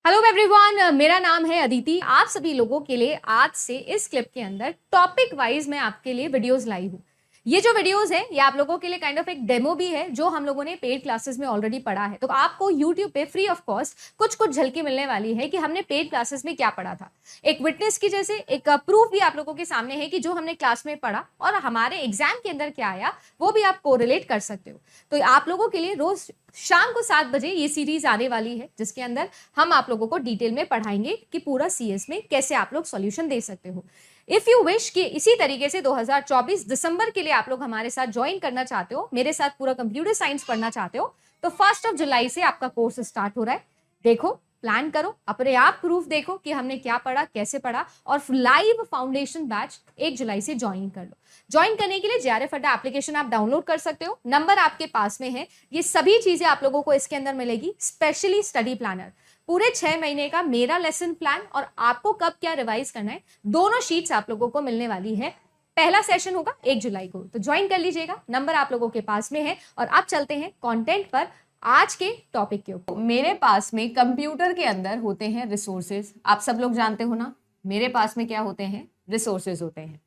Hello everyone, मेरा नाम है अदिति। आप सभी लोगों के लिए आज से इस क्लिप के अंदर टॉपिक वाइज मैं आपके लिए वीडियोस लाई हूँ। ये जो वीडियोस है ये आप लोगों के लिए काइंड ऑफ एक डेमो भी है जो हम लोगों ने पेड क्लासेस में ऑलरेडी पढ़ा है। तो आपको यूट्यूब पे फ्री ऑफ कॉस्ट कुछ कुछ झलकी मिलने वाली है कि हमने पेड क्लासेस में क्या पढ़ा था। एक विटनेस की जैसे एक प्रूफ भी आप लोगों के सामने है कि जो हमने क्लास में पढ़ा और हमारे एग्जाम के अंदर क्या आया वो भी आप कोरिलेट कर सकते हो। तो आप लोगों के लिए रोज शाम को 7 बजे ये सीरीज आने वाली है जिसके अंदर हम आप लोगों को डिटेल में पढ़ाएंगे कि पूरा सीएस में कैसे आप लोग सॉल्यूशन दे सकते हो। इफ यू विश कि इसी तरीके से 2024 दिसंबर के लिए आप लोग हमारे साथ ज्वाइन करना चाहते हो, मेरे साथ पूरा कंप्यूटर साइंस पढ़ना चाहते हो, तो 1 जुलाई से आपका कोर्स स्टार्ट हो रहा है। देखो, प्लान करो, अपने आप प्रूफ देखो कि हमने क्या पढ़ा, कैसे पढ़ा, और लाइव फाउंडेशन बैच 1 जुलाई से ज्वाइन कर लो। ज्वाइन करने के लिए जेआरएफ अड्डा एप्लीकेशन आप डाउनलोड कर सकते हो, नंबर आपके पास में है। ये सभी चीजें आप लोगों को इसके अंदर मिलेगी, स्पेशली स्टडी प्लानर, पूरे 6 महीने का मेरा लेसन प्लान और आपको कब क्या रिवाइज करना है, दोनों शीट्स आप लोगों को मिलने वाली है। पहला सेशन होगा 1 जुलाई को, तो ज्वाइन कर लीजिएगा, नंबर आप लोगों के पास में है। और आप चलते हैं कंटेंट पर, आज के टॉपिक के ऊपर। मेरे पास में कंप्यूटर के अंदर होते हैं रिसोर्सेज, आप सब लोग जानते हो ना, मेरे पास में क्या होते हैं, रिसोर्सेज होते हैं।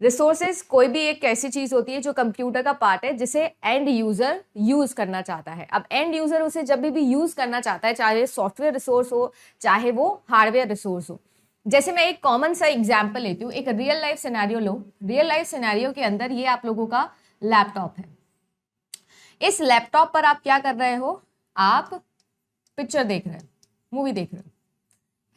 रिसोर्सेज कोई भी एक ऐसी चीज होती है जो कंप्यूटर का पार्ट है जिसे एंड यूजर यूज करना चाहता है। अब एंड यूजर उसे जब भी यूज करना चाहता है, चाहे सॉफ्टवेयर रिसोर्स हो चाहे वो हार्डवेयर रिसोर्स हो। जैसे मैं एक कॉमन सा एग्जांपल लेती हूँ, एक रियल लाइफ सिनेरियो लो। रियल लाइफ सिनेरियो के अंदर ये आप लोगों का लैपटॉप है। इस लैपटॉप पर आप क्या कर रहे हो, आप पिक्चर देख रहे हो, मूवी देख रहे हो,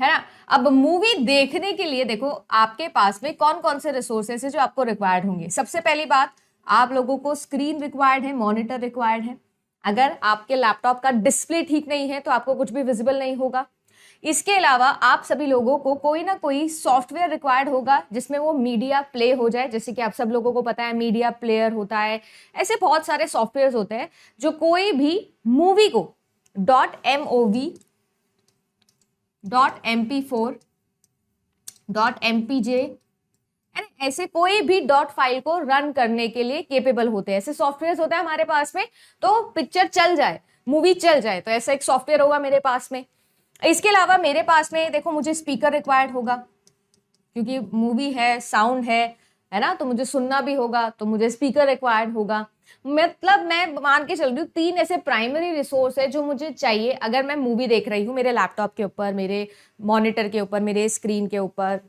है ना। अब मूवी देखने के लिए देखो आपके पास में कौन कौन से रिसोर्सेस है जो आपको रिक्वायर्ड होंगे। सबसे पहली बात, आप लोगों को स्क्रीन रिक्वायर्ड है, मॉनिटर रिक्वायर्ड है। अगर आपके लैपटॉप का डिस्प्ले ठीक नहीं है तो आपको कुछ भी विजिबल नहीं होगा। इसके अलावा आप सभी लोगों को कोई ना कोई सॉफ्टवेयर रिक्वायर्ड होगा जिसमें वो मीडिया प्ले हो जाए। जैसे कि आप सब लोगों को पता है मीडिया प्लेयर होता है, ऐसे बहुत सारे सॉफ्टवेयर होते हैं जो कोई भी मूवी को .mov, .mp4, .mpj, ऐसे कोई भी डॉट फाइल को रन करने के लिए केपेबल होते हैं। ऐसे सॉफ्टवेयर होते हैं हमारे पास में, तो पिक्चर चल जाए, मूवी चल जाए, तो ऐसा एक सॉफ्टवेयर होगा मेरे पास में। इसके अलावा मेरे पास में देखो मुझे स्पीकर रिक्वायर्ड होगा, क्योंकि मूवी है, साउंड है ना, तो मुझे सुनना भी होगा, तो मुझे स्पीकर रिक्वायर्ड होगा। मतलब मैं मान के चल रही हूँ 3 ऐसे प्राइमरी रिसोर्स है जो मुझे चाहिए अगर मैं मूवी देख रही हूँ मेरे लैपटॉप के ऊपर, मेरे मॉनिटर के ऊपर, मेरे स्क्रीन के ऊपर,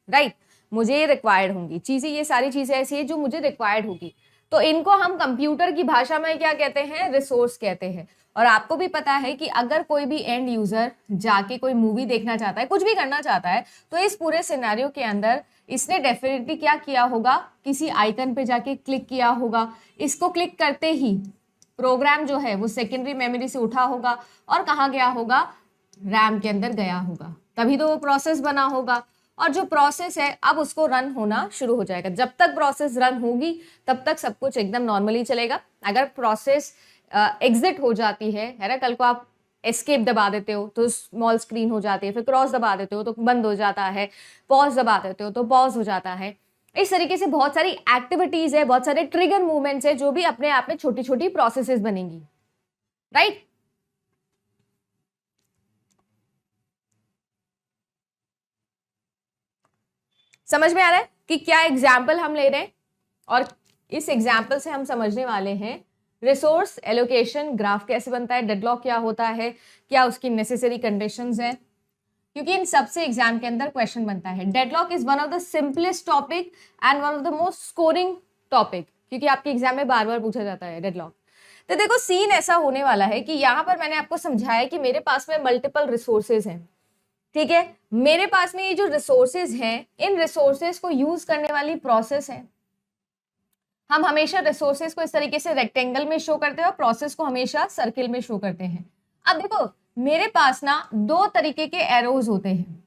राइट। मुझे ये रिक्वायर्ड होंगी चीजें, ये सारी चीजें ऐसी है जो मुझे रिक्वायर्ड होगी। तो इनको हम कंप्यूटर की भाषा में क्या कहते हैं, रिसोर्स कहते हैं। और आपको भी पता है कि अगर कोई भी एंड यूजर जाके कोई मूवी देखना चाहता है, कुछ भी करना चाहता है, तो इस पूरे सिनेरियो के अंदर इसने डेफिनेटली क्या किया होगा, किसी आइकन पे जाके क्लिक किया होगा। इसको क्लिक करते ही प्रोग्राम जो है वो सेकेंडरी मेमोरी से उठा होगा और कहाँ गया होगा, रैम के अंदर गया होगा, तभी तो वो प्रोसेस बना होगा। और जो प्रोसेस है अब उसको रन होना शुरू हो जाएगा। जब तक प्रोसेस रन होगी तब तक सब कुछ एकदम नॉर्मली चलेगा। अगर प्रोसेस एग्जिट हो जाती है ना, कल को आप एस्केप दबा देते हो तो स्मॉल स्क्रीन हो जाती है, फिर क्रॉस दबा देते हो तो बंद हो जाता है, पॉज दबा देते हो तो पॉज हो जाता है। इस तरीके से बहुत सारी एक्टिविटीज है, बहुत सारे ट्रिगर मूवमेंट्स है जो भी अपने आप में छोटी छोटी प्रोसेसेस बनेंगी, राइट। समझ में आ रहा है कि क्या एग्जाम्पल हम ले रहे हैं, और इस एग्जाम्पल से हम समझने वाले हैं रिसोर्स एलोकेशन ग्राफ कैसे बनता है, डेडलॉक क्या होता है, क्या उसकी नेसेसरी कंडीशंस हैं, क्योंकि इन सबसे एग्जाम के अंदर क्वेश्चन बनता है। Deadlock is one of the simplest topic and one of the most scoring topic, क्योंकि आपके एग्जाम में बार बार पूछा जाता है डेडलॉक। तो देखो सीन ऐसा होने वाला है कि यहाँ पर मैंने आपको समझाया कि मेरे पास में मल्टीपल रिसोर्सेज हैं, ठीक है। मेरे पास में ये जो रिसोर्सेज हैं, इन रिसोर्सेज को यूज करने वाली प्रोसेस है। हम हमेशा रिसोर्सेज को इस तरीके से रेक्टेंगल में शो करते हैं और प्रोसेस को हमेशा सर्किल में शो करते हैं। अब देखो मेरे पास ना 2 तरीके के एरोज होते हैं।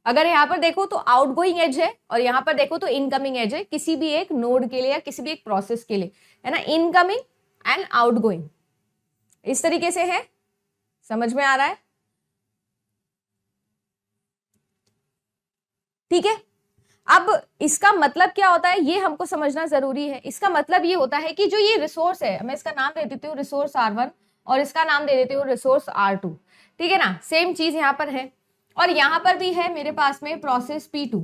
अगर यहाँ पर देखो तो आउटगोइंग एज है और यहाँ पर देखो तो इनकमिंग एज है, किसी भी एक नोड के लिए या किसी भी एक प्रोसेस के लिए, है ना, इनकमिंग एंड आउटगोइंग, इस तरीके से है। समझ में आ रहा है, ठीक है। अब इसका मतलब क्या होता है ये हमको समझना जरूरी है। इसका मतलब ये होता है कि जो ये रिसोर्स है, मैं इसका नाम दे देती हूँ रिसोर्स R1, और इसका नाम दे देती हूँ रिसोर्स R2। ठीक है ना, सेम चीज यहाँ पर है, और यहाँ पर भी है मेरे पास में process P2,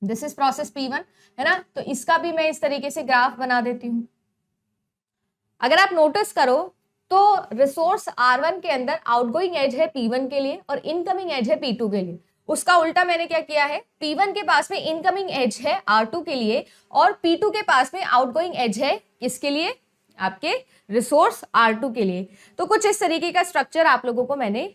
this is process P1, है ना। तो इसका भी मैं इस तरीके से ग्राफ बना देती हूँ। अगर आप नोटिस करो तो रिसोर्स R1 के अंदर आउटगोइंग एज है P1 के लिए और इनकमिंग एज है P2 के लिए। उसका उल्टा मैंने क्या किया है, P1 के पास में इनकमिंग एज है R2 के लिए और P2 के पास में आउटगोइंग एज है किसके लिए, आपके रिसोर्स R2 के लिए। तो कुछ इस तरीके का स्ट्रक्चर आप लोगों को मैंने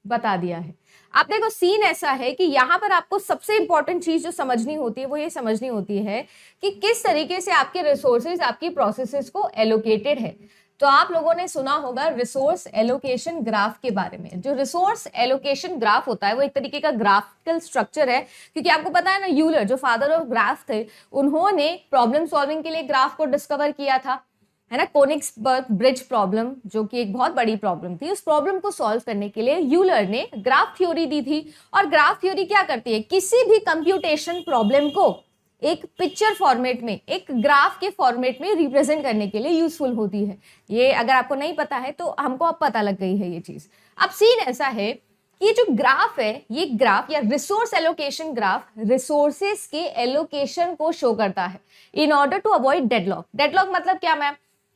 बता दिया है। आप देखो सीन ऐसा है कि यहाँ पर आपको सबसे इंपॉर्टेंट चीज जो समझनी होती है वो ये समझनी होती है कि किस तरीके से आपके रिसोर्सेज आपकी प्रोसेसेस को एलोकेटेड है। तो आप लोगों ने सुना होगा रिसोर्स एलोकेशन ग्राफ के बारे में। जो रिसोर्स एलोकेशन ग्राफ होता है वो एक तरीके का ग्राफिकल स्ट्रक्चर है, क्योंकि आपको पता है ना, यूलर जो फादर ऑफ ग्राफ थे उन्होंने प्रॉब्लम सॉल्विंग के लिए ग्राफ को डिस्कवर किया था, है ना। कोनिग्सबर्ग ब्रिज प्रॉब्लम जो कि एक बहुत बड़ी प्रॉब्लम थी, उस प्रॉब्लम को सॉल्व करने के लिए यूलर ने ग्राफ थ्योरी दी थी। और ग्राफ थ्योरी क्या करती है, किसी भी कंप्यूटेशन प्रॉब्लम को एक पिक्चर फॉर्मेट में, एक ग्राफ के फॉर्मेट में रिप्रेजेंट करने के लिए यूजफुल होती है। ये अगर आपको नहीं पता है तो हमको अब पता लग गई है ये चीज। अब सीन ऐसा है कि ये जो ग्राफ है, ये ग्राफ या रिसोर्स एलोकेशन ग्राफ रिसोर्सेस के एलोकेशन को शो करता है in order to avoid deadlock. Deadlock मतलब क्या मैम,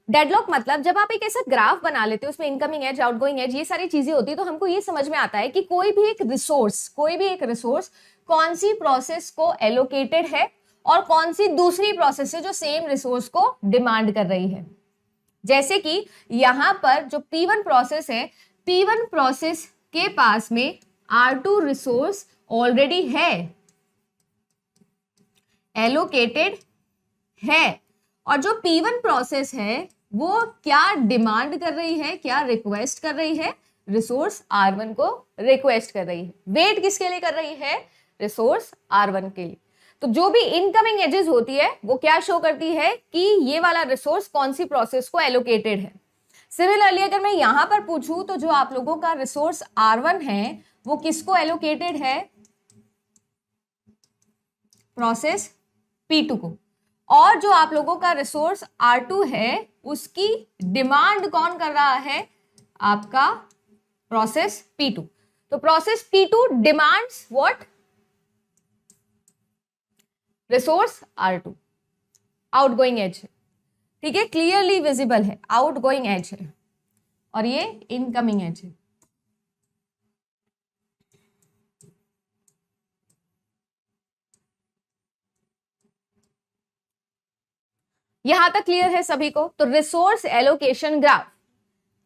डेडलॉक मतलब जब आप एक ऐसा ग्राफ बना लेते हो उसमें इनकमिंग एज आउटगोइंग एज ये सारी चीजें होती है, तो हमको ये समझ में आता है कि कोई भी एक रिसोर्स कौन सी प्रोसेस को एलोकेटेड है और कौन सी दूसरी प्रोसेस है जो सेम रिसोर्स को डिमांड कर रही है। जैसे कि यहां पर जो P1 प्रोसेस है, P1 प्रोसेस के पास में R2 रिसोर्स ऑलरेडी है, एलोकेटेड है, और जो P1 प्रोसेस है वो क्या डिमांड कर रही है, क्या रिक्वेस्ट कर रही है, रिसोर्स R1 को रिक्वेस्ट कर रही है। वेट किसके लिए कर रही है, रिसोर्स R1 के लिए। तो जो भी इनकमिंग एजेस होती है वो क्या शो करती है कि ये वाला रिसोर्स कौन सी प्रोसेस को एलोकेटेड है। सिमिलरली अगर मैं यहां पर पूछूं तो जो आप लोगों का रिसोर्स R1 है वो किसको एलोकेटेड है, प्रोसेस P2 को, और जो आप लोगों का रिसोर्स R2 है उसकी डिमांड कौन कर रहा है, आपका प्रोसेस P2। तो process P2 demands what, resource R2। Outgoing edge है, ठीक है, क्लियरली विजिबल है, आउटगोइंग एज है और ये इनकमिंग एज है। यहां तक क्लियर है सभी को। तो रिसोर्स एलोकेशन ग्राफ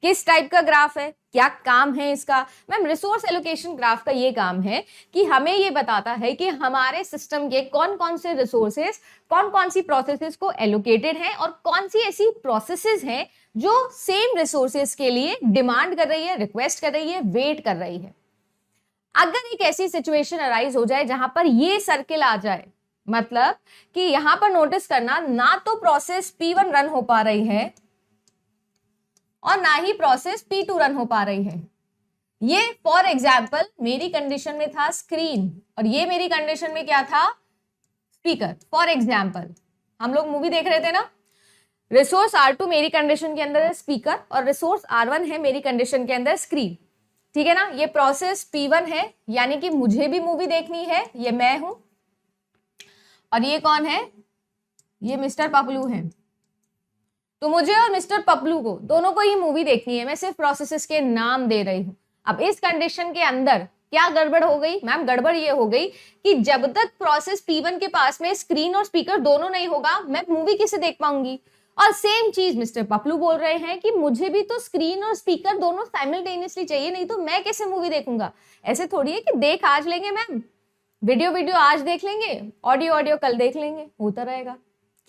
किस टाइप का ग्राफ है, क्या काम है इसका, मैम रिसोर्स एलोकेशन ग्राफ का ये काम है कि हमें ये बताता है कि हमारे सिस्टम के कौन कौन से रिसोर्सेस, कौन कौन सी प्रोसेसेस को एलोकेटेड है और कौन सी ऐसी प्रोसेसेस हैं जो सेम रिसोर्सेस के लिए डिमांड कर रही है, रिक्वेस्ट कर रही है, वेट कर रही है। अगर एक ऐसी सिचुएशन अराइज हो जाए जहां पर ये सर्किल आ जाए, मतलब कि यहां पर नोटिस करना, ना तो प्रोसेस P1 रन हो पा रही है और ना ही प्रोसेस P2 रन हो पा रही है। ये फॉर एग्जाम्पल मेरी कंडीशन में था स्क्रीन और ये मेरी कंडीशन में क्या था, स्पीकर। फॉर एग्जाम्पल हम लोग मूवी देख रहे थे ना, रिसोर्स R2 मेरी कंडीशन के अंदर है स्पीकर और रिसोर्स R1 है मेरी कंडीशन के अंदर स्क्रीन, ठीक है ना। ये प्रोसेस P1 है, यानी कि मुझे भी मूवी देखनी है, ये मैं हूं, और ये कौन है, ये मिस्टर पपलू है। तो मुझे और मिस्टर पपलू को दोनों को ही मूवी देखनी है, मैं सिर्फ प्रोसेसेस के नाम दे रही हूं। अब इस कंडीशन के अंदर क्या गड़बड़ हो गई मैम, गड़बड़ ये हो गई कि जब तक प्रोसेस P1 के पास में स्क्रीन और स्पीकर दोनों नहीं होगा मैं मूवी कैसे देख पाऊंगी। और सेम चीज मिस्टर पपलू बोल रहे हैं कि मुझे भी तो स्क्रीन और स्पीकर दोनों साइमल्टेनियसली चाहिए, नहीं तो मैं कैसे मूवी देखूंगा। ऐसे थोड़ी है कि देख आज लेंगे मैम, वीडियो आज देख लेंगे, ऑडियो कल देख लेंगे, होता रहेगा।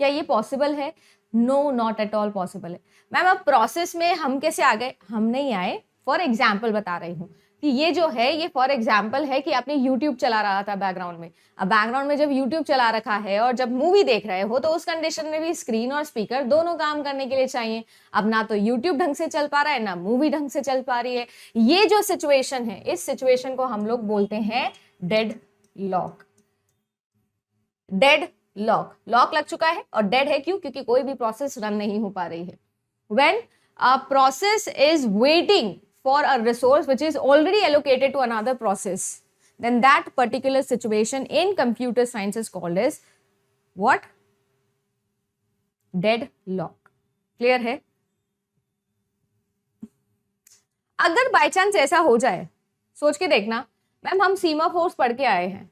क्या ये पॉसिबल है, no not at all possible है मैम। अब प्रोसेस में हम कैसे आ गए, हम नहीं आए, फॉर एग्जाम्पल बता रही हूँ कि ये जो है ये फॉर एग्जाम्पल है कि आपने यूट्यूब चला रहा था बैकग्राउंड में। अब बैकग्राउंड में जब यूट्यूब चला रखा है और जब मूवी देख रहे हो तो उस कंडीशन में भी स्क्रीन और स्पीकर दोनों काम करने के लिए चाहिए। अब ना तो यूट्यूब ढंग से चल पा रहा है ना मूवी ढंग से चल पा रही है। ये जो सिचुएशन है, इस सिचुएशन को हम लोग बोलते हैं dead lock. Dead lock, lock लग चुका है और डेड है क्यों, क्योंकि कोई भी प्रोसेस रन नहीं हो पा रही है। When a process is waiting for a resource which is already allocated to another process, then that particular situation in computer science is called as what? Deadlock. Clear है? अगर बाय चांस ऐसा हो जाए, सोच के देखना मैम, हम सीमा force पढ़ के आए हैं,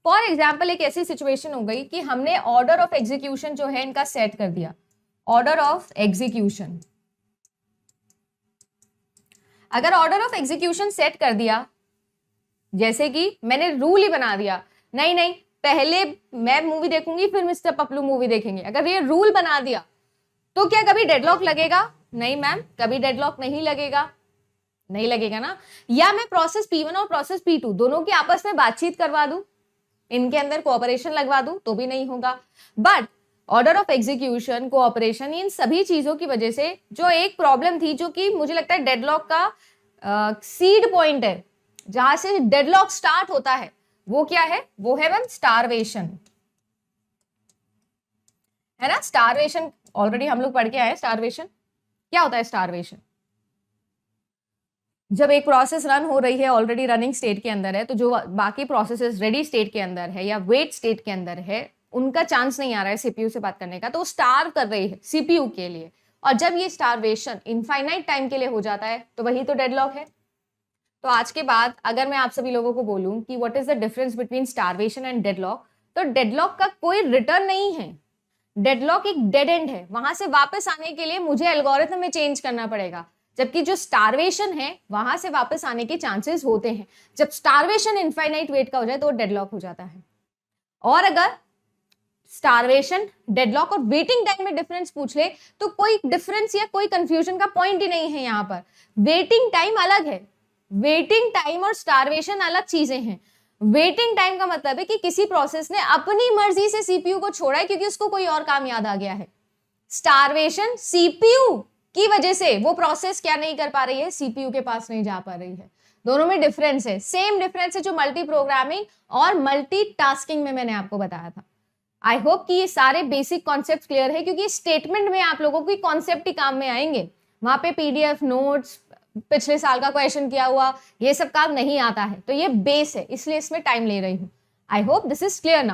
फॉर एग्जाम्पल एक ऐसी सिचुएशन हो गई कि हमने ऑर्डर ऑफ एग्जीक्यूशन जो है इनका सेट कर दिया, ऑर्डर ऑफ एग्जीक्यूशन। अगर ऑर्डर ऑफ एग्जीक्यूशन सेट कर दिया, जैसे कि मैंने रूल ही बना दिया, नहीं पहले मैं मूवी देखूंगी फिर मिस्टर पपलू मूवी देखेंगे, अगर ये रूल बना दिया तो क्या कभी डेडलॉक लगेगा? नहीं मैम, कभी डेडलॉक नहीं लगेगा ना। या मैं प्रोसेस P1 और प्रोसेस P2 दोनों की आपस में बातचीत करवा दूं, इनके अंदर कोऑपरेशन लगवा दूं तो भी नहीं होगा। But order of execution, cooperation, इन सभी चीजों की वजह से जो एक प्रॉब्लम थी, जो कि मुझे लगता है डेडलॉक का सीड पॉइंट है, जहां से डेडलॉक स्टार्ट होता है, वो क्या है? वो है मैम स्टारवेशन, है ना। स्टारवेशन ऑलरेडी हम लोग पढ़ के आए। स्टारवेशन क्या होता है? स्टारवेशन जब एक प्रोसेस रन हो रही है, ऑलरेडी रनिंग स्टेट के अंदर है, तो जो बाकी प्रोसेसेस रेडी स्टेट के अंदर है या वेट स्टेट के अंदर है, उनका चांस नहीं आ रहा है सीपीयू से बात करने का, तो स्टार कर रही है सीपीयू के लिए। और जब ये स्टारवेशन इनफाइनाइट टाइम के लिए हो जाता है तो वही तो डेडलॉक है। तो आज के बाद अगर मैं आप सभी लोगों को बोलूं कि what is the difference between starvation and deadlock, तो डेडलॉक का कोई रिटर्न नहीं है। डेडलॉक एक डेड एंड है, वहां से वापस आने के लिए मुझे एल्गोरिथम में चेंज करना पड़ेगा, जबकि जो स्टारवेशन है वहां से वापस आने के चांसेस होते हैं। जब स्टारवेशन इनफाइनाइट वेट का हो जाए तो डेडलॉक हो जाता है। और अगर स्टारवेशन, डेडलॉक और वेटिंग टाइम में डिफरेंस पूछ ले तो कोई डिफरेंस या कोई कंफ्यूजन का पॉइंट ही नहीं है। यहाँ पर वेटिंग टाइम अलग है, वेटिंग टाइम और स्टारवेशन अलग चीजें हैं। वेटिंग टाइम का मतलब है कि किसी प्रोसेस ने अपनी मर्जी से सीपीयू को छोड़ा है क्योंकि उसको कोई और काम याद आ गया है। स्टारवेशन सीपीयू की वजह से वो प्रोसेस क्या नहीं कर पा रही है, सीपीयू के पास नहीं जा पा रही है। दोनों में डिफरेंस है, सेम डिफरेंस है जो मल्टी प्रोग्रामिंग और मल्टीटास्किंग में मैंने आपको बताया था। आई होप कि ये सारे बेसिक कॉन्सेप्ट क्लियर है, क्योंकि स्टेटमेंट में आप लोगों की कॉन्सेप्ट ही काम में आएंगे। वहां पे पीडीएफ नोट्स, पिछले साल का क्वेश्चन किया हुआ, ये सब काम नहीं आता है। तो ये बेस है, इसलिए इसमें टाइम ले रही हूँ। I hope this is clear now.